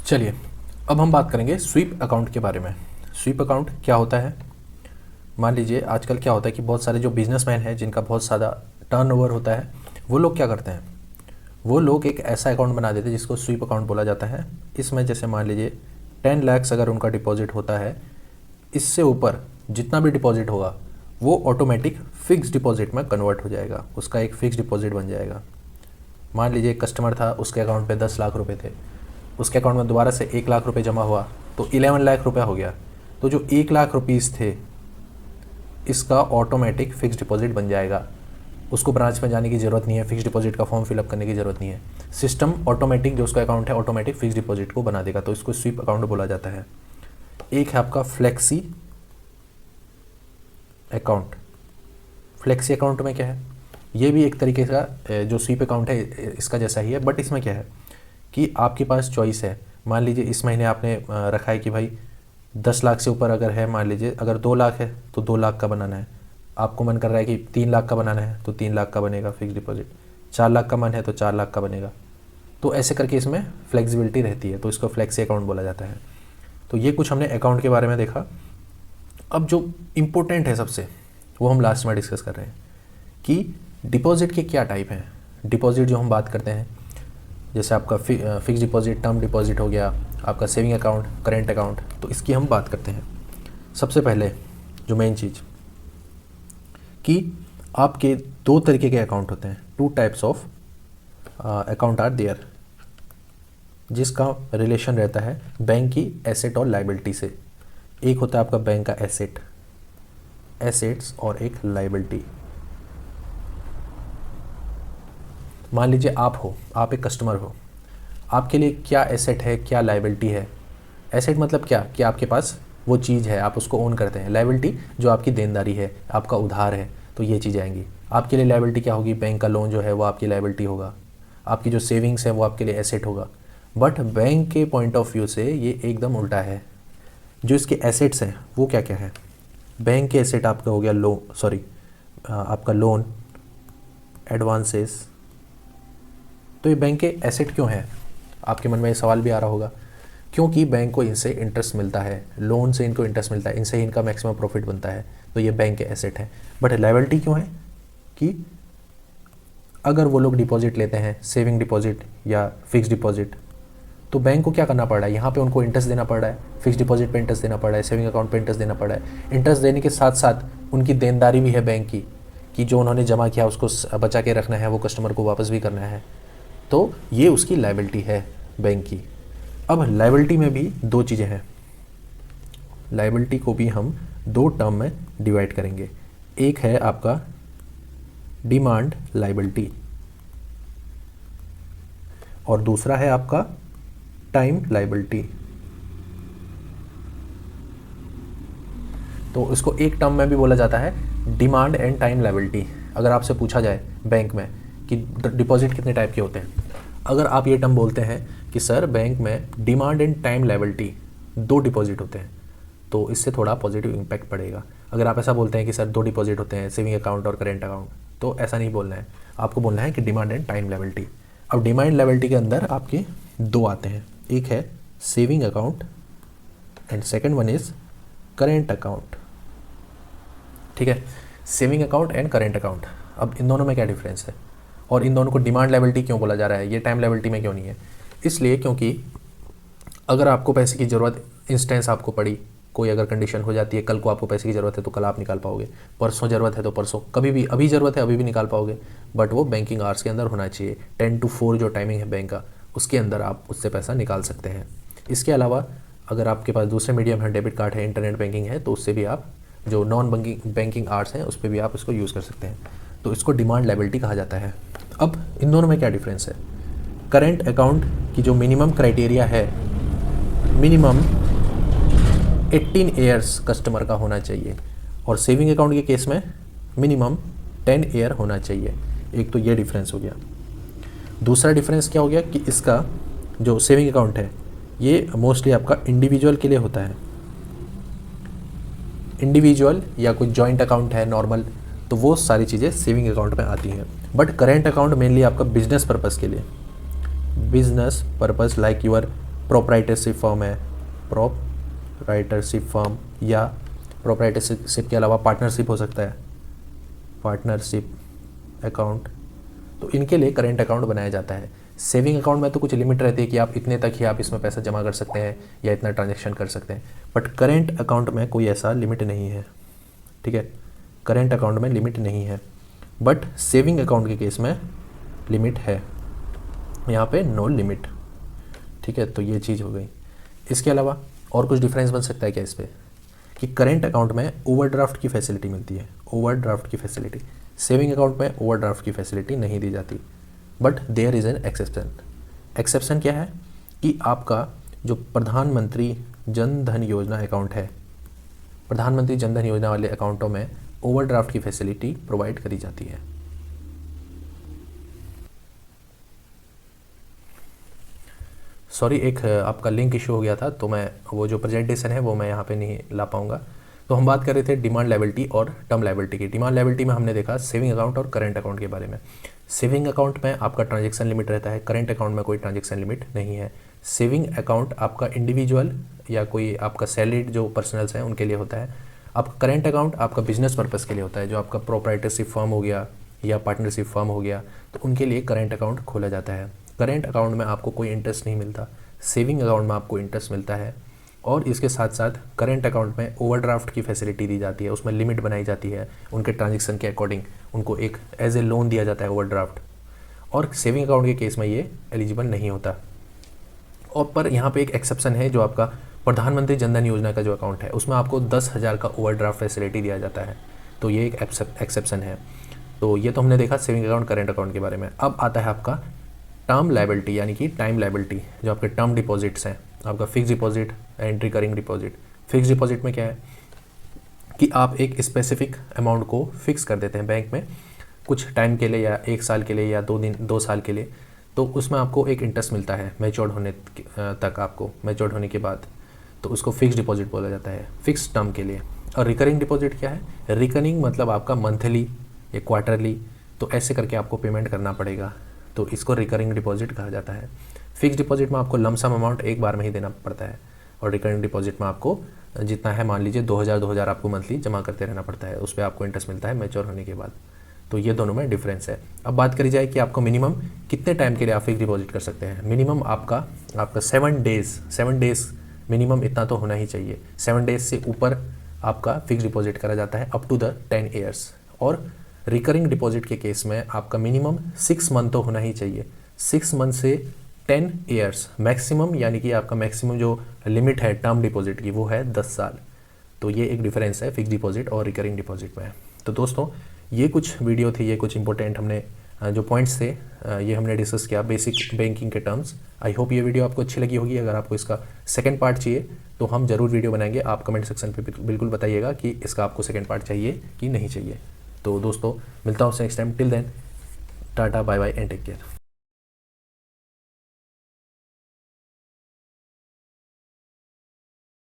चलिए अब हम बात करेंगे स्वीप अकाउंट के बारे में। स्वीप अकाउंट क्या होता है? मान लीजिए आजकल क्या होता है कि बहुत सारे जो बिजनेसमैन हैं जिनका बहुत ज़्यादा टर्नओवर होता है, वो लोग क्या करते हैं, वो लोग एक ऐसा अकाउंट बना देते हैं जिसको स्वीप अकाउंट बोला जाता है। इसमें जैसे मान लीजिए 10 लाख अगर उनका डिपॉजिट होता है, इससे ऊपर जितना भी डिपॉजिट होगा वो ऑटोमेटिक फ़िक्स डिपॉजिट में कन्वर्ट हो जाएगा, उसका एक फ़िक्स डिपॉजिट बन जाएगा। मान लीजिए एक कस्टमर था, उसके अकाउंट पे 10 लाख रुपए थे, उसके अकाउंट में दोबारा से 1 लाख रुपए जमा हुआ तो 11 लाख रुपया हो गया। तो जो 1 लाख रुपीज़ थे इसका ऑटोमेटिक फ़िक्स डिपॉजिट बन जाएगा। उसको ब्रांच में जाने की ज़रूरत नहीं है, फ़िक्स डिपॉजिट का फॉर्म फिलअप करने की ज़रूरत नहीं है। सिस्टम ऑटोमेटिक जो उसका अकाउंट है ऑटोमेटिक फ़िक्स डिपॉजिट को बना देगा, तो इसको स्वीप अकाउंट बोला जाता है। एक है आपका फ्लेक्सी अकाउंट। फ्लेक्सी अकाउंट में क्या है, ये भी एक तरीके का जो स्वीप अकाउंट है इसका जैसा ही है, बट इसमें क्या है कि आपके पास चॉइस है। मान लीजिए इस महीने आपने रखा है कि भाई 10 लाख से ऊपर अगर है, मान लीजिए अगर 2 लाख है तो 2 लाख का बनाना है। आपको मन कर रहा है कि 3 लाख का बनाना है तो 3 लाख का बनेगा फिक्स डिपॉजिट। 4 लाख का मन है तो 4 लाख का बनेगा। तो ऐसे करके इसमें फ्लेक्सिबिलिटी रहती है, तो इसको फ्लेक्सी अकाउंट बोला जाता है। तो ये कुछ हमने अकाउंट के बारे में देखा। अब जो इम्पोर्टेंट है सबसे, वो हम लास्ट में डिस्कस कर रहे हैं कि डिपॉजिट के क्या टाइप हैं। डिपॉजिट जो हम बात करते हैं, जैसे आपका फिक्स डिपॉजिट, टर्म डिपॉजिट हो गया, आपका सेविंग अकाउंट, करेंट अकाउंट, तो इसकी हम बात करते हैं। सबसे पहले जो मेन चीज़ कि आपके 2 तरीके के अकाउंट होते हैं, 2 types of account are there, जिसका रिलेशन रहता है बैंक की एसेट और लाइबिलिटी से। एक होता है आपका बैंक का एसेट्स और एक लाइबिलिटी। मान लीजिए आप एक कस्टमर हो, आपके लिए क्या एसेट है, क्या लाइबिलिटी है। एसेट मतलब क्या कि आपके पास वो चीज़ है, आप उसको ओन करते हैं। लाइबिलिटी जो आपकी देनदारी है, आपका उधार है, तो ये चीज़ आएंगी। आपके लिए लाइबिलिटी क्या होगी, बैंक का लोन जो है वो आपकी लाइबिलिटी होगा, आपकी जो सेविंग्स है वो आपके लिए एसेट होगा। बट बैंक के पॉइंट ऑफ व्यू से ये एकदम उल्टा है। जो इसके एसेट्स हैं वो क्या क्या है, बैंक के एसेट आपका हो गया आपका लोन, एडवांसेस। तो ये बैंक के एसेट क्यों है, आपके मन में ये सवाल भी आ रहा होगा। क्योंकि बैंक को इनसे इंटरेस्ट मिलता है, लोन से इनको इंटरेस्ट मिलता है, इनसे ही इनका मैक्सिमम प्रॉफिट बनता है, तो ये बैंक के एसेट है। बट लायबिलिटी क्यों है कि अगर वो लोग डिपॉजिट लेते हैं, सेविंग डिपॉजिट या फिक्स डिपॉजिट, तो बैंक को क्या करना पड़ रहा है, यहाँ पे उनको इंटरेस्ट देना पड़ रहा है, फिक्स डिपॉजिट पे इंटरेस्ट देना पड़ रहा है, सेविंग अकाउंट पे इंटरेस्ट देना पड़ रहा है। इंटरेस्ट देने के साथ साथ उनकी देनदारी भी है बैंक की, कि जो उन्होंने जमा किया उसको बचा के रखना है, वो कस्टमर को वापस भी करना है। तो ये उसकी लायबिलिटी है बैंक की। अब लायबिलिटी में भी 2 चीज़ें हैं। लायबिलिटी को भी हम 2 टर्म में डिवाइड करेंगे। एक है आपका डिमांड लायबिलिटी और दूसरा है आपका टाइम लायबिलिटी। तो इसको एक टर्म में भी बोला जाता है डिमांड एंड टाइम लायबिलिटी। अगर आपसे पूछा जाए बैंक में कि डिपॉजिट कितने टाइप के होते हैं, अगर आप ये टर्म बोलते हैं कि सर बैंक में demand and time liability 2 deposit होते हैं, तो इससे थोड़ा पॉजिटिव इम्पैक्ट पड़ेगा। अगर आप ऐसा बोलते हैं कि सर 2 डिपॉजिट होते हैं, सेविंग अकाउंट और करेंट अकाउंट, तो ऐसा नहीं बोलना है, आपको बोलना है कि डिमांड एंड टाइम लायबिलिटी। अब डिमांड लायबिलिटी के अंदर आपके 2 आते हैं, एक है saving account and second one is current account. ठीक है, saving account and current account. अब इन दोनों में क्या डिफरेंस है और इन दोनों को डिमांड लायबिलिटी क्यों बोला जा रहा है, ये टाइम लायबिलिटी में क्यों नहीं है? इसलिए क्योंकि अगर आपको पैसे की ज़रूरत इंस्टेंस आपको पड़ी, कोई अगर कंडीशन हो जाती है, कल को आपको पैसे की ज़रूरत है तो कल आप निकाल पाओगे, परसों ज़रूरत है तो परसों, कभी भी, अभी ज़रूरत है अभी भी निकाल पाओगे, बट वो बैंकिंग आवर्स के अंदर होना चाहिए। 10 to 4 जो टाइमिंग है बैंक का, उसके अंदर आप उससे पैसा निकाल सकते हैं। इसके अलावा अगर आपके पास दूसरे मीडियम है, डेबिट कार्ड है, इंटरनेट बैंकिंग है, तो उससे भी आप जो नॉन बैंकिंग आवर्स हैं उस पर भी आप इसको यूज़ कर सकते हैं। तो इसको डिमांड लायबिलिटी कहा जाता है। अब इन दोनों में क्या डिफरेंस है? करेंट अकाउंट की जो मिनिमम क्राइटेरिया है, मिनिमम 18 ईयर्स कस्टमर का होना चाहिए, और सेविंग अकाउंट के केस में मिनिमम 10 ईयर होना चाहिए। एक तो ये डिफरेंस हो गया। दूसरा डिफरेंस क्या हो गया कि इसका जो सेविंग अकाउंट है ये मोस्टली आपका इंडिविजुअल के लिए होता है। इंडिविजुअल या कोई जॉइंट अकाउंट है नॉर्मल, तो वो सारी चीज़ें सेविंग अकाउंट में आती हैं। बट करेंट अकाउंट मेनली आपका बिजनेस पर्पज़ के लिए, business purpose like your proprietorship firm है, प्रोप्राइटरशिप फर्म, या प्रोप्राइटरशिप के अलावा पार्टनरशिप हो सकता है, पार्टनरशिप अकाउंट, तो इनके लिए करेंट अकाउंट बनाया जाता है। सेविंग अकाउंट में तो कुछ लिमिट रहती है कि आप इतने तक ही आप इसमें पैसा जमा कर सकते हैं या इतना ट्रांजैक्शन कर सकते हैं, बट करेंट अकाउंट में कोई ऐसा लिमिट नहीं है, ठीक है, करेंट अकाउंट में लिमिट नहीं है, बट सेविंग अकाउंट के केस में लिमिट है, यहाँ पे नो लिमिट, ठीक है। तो ये चीज़ हो गई। इसके अलावा और कुछ डिफरेंस बन सकता है क्या इस पर, कि करेंट अकाउंट में ओवरड्राफ्ट की फैसिलिटी मिलती है, ओवरड्राफ्ट की फैसिलिटी, सेविंग अकाउंट में ओवरड्राफ्ट की फैसिलिटी नहीं दी जाती, but there is an exception. Exception क्या है कि आपका जो प्रधानमंत्री जन धन योजना अकाउंट है, प्रधानमंत्री जन धन योजना वाले अकाउंटों में ओवरड्राफ्ट की फैसिलिटी प्रोवाइड करी जाती है। सॉरी, एक आपका लिंक इशू हो गया था, तो मैं वो जो प्रेजेंटेशन है वो मैं यहाँ पे नहीं ला पाऊँगा। तो हम बात कर रहे थे डिमांड लायबिलिटी और टर्म लायबिलिटी की। डिमांड लायबिलिटी में हमने देखा सेविंग अकाउंट और करेंट अकाउंट के बारे में। सेविंग अकाउंट में आपका ट्रांजैक्शन लिमिट रहता है, करेंट अकाउंट में कोई ट्रांजैक्शन लिमिट नहीं है। सेविंग अकाउंट आपका इंडिविजुअल या कोई आपका सैलरीड जो पर्सनल्स हैं उनके लिए होता है। आपका करेंट अकाउंट आपका बिजनेस पर्पज़ के लिए होता है, जो आपका प्रोप्राइटरशिप फर्म हो गया या पार्टनरशिप फर्म हो गया, तो उनके लिए करेंट अकाउंट खोला जाता है। करेंट अकाउंट में आपको कोई इंटरेस्ट नहीं मिलता, सेविंग अकाउंट में आपको इंटरेस्ट मिलता है। और इसके साथ साथ करेंट अकाउंट में ओवरड्राफ्ट की फैसिलिटी दी जाती है, उसमें लिमिट बनाई जाती है, उनके ट्रांजैक्शन के अकॉर्डिंग उनको एक एज ए लोन दिया जाता है ओवरड्राफ्ट। और सेविंग अकाउंट के केस में ये एलिजिबल नहीं होता। और पर यहाँ पे एक एक्सेप्शन है, जो आपका प्रधानमंत्री जन धन योजना का जो अकाउंट है उसमें आपको 10,000 का ओवरड्राफ्ट फैसिलिटी दिया जाता है, तो ये एक एक्सेप्शन है। तो ये तो हमने देखा सेविंग अकाउंट करेंट अकाउंट के बारे में। अब आता है आपका टर्म लायबिलिटी यानी कि टाइम लायबिलिटी, जो आपके टर्म डिपॉजिट्स हैं, आपका fix deposit and recurring deposit. Fix deposit में क्या है कि आप एक स्पेसिफिक अमाउंट को फिक्स कर देते हैं बैंक में कुछ टाइम के लिए, या 1 साल के लिए, या 2 साल के लिए, तो उसमें आपको एक इंटरेस्ट मिलता है मैच्योर्ड होने तक, आपको मैच्योर्ड होने के बाद, तो उसको फिक्स डिपॉजिट बोला जाता है, फिक्स टर्म के लिए। और रिकरिंग डिपॉजिट क्या है, रिकरिंग मतलब आपका मंथली या क्वार्टरली, तो ऐसे करके आपको पेमेंट करना पड़ेगा, तो इसको रिकरिंग डिपॉजिट कहा जाता है। फिक्स डिपॉजिट में आपको लमसम अमाउंट एक बार में ही देना पड़ता है, और रिकरिंग डिपॉजिट में आपको जितना है, मान लीजिए 2,000 आपको मंथली जमा करते रहना पड़ता है, उस पर आपको इंटरेस्ट मिलता है मैच्योर होने के बाद। तो ये दोनों में डिफरेंस है। अब बात करी जाए कि आपको मिनिमम कितने टाइम के लिए आप फिक्स डिपॉजिट कर सकते हैं। मिनिमम आपका 7 डेज़ मिनिमम इतना तो होना ही चाहिए। 7 डेज़ से ऊपर आपका फिक्स डिपॉजिट करा जाता है अप टू द 10 ईयर्स। और रिकरिंग डिपॉजिट के केस में आपका मिनिमम 6 मंथ तो होना ही चाहिए। 6 मंथ से 10 ईयर्स मैक्सिमम, यानी कि आपका मैक्सिमम जो लिमिट है टर्म डिपॉजिट की वो है 10 साल। तो ये एक डिफरेंस है फिक्स डिपॉजिट और रिकरिंग डिपॉजिट में। तो दोस्तों ये कुछ वीडियो थी, ये कुछ इंपॉर्टेंट हमने जो पॉइंट्स थे ये हमने डिस्कस किया बेसिक बैंकिंग के टर्म्स। आई होप ये वीडियो आपको अच्छी लगी होगी। अगर आपको इसका सेकंड पार्ट चाहिए तो हम ज़रूर वीडियो बनाएंगे। आप कमेंट सेक्शन पे बिल्कुल बताइएगा कि इसका आपको सेकंड पार्ट चाहिए कि नहीं चाहिए। तो दोस्तों मिलता हूँ next time. Till then tata bye bye and take care.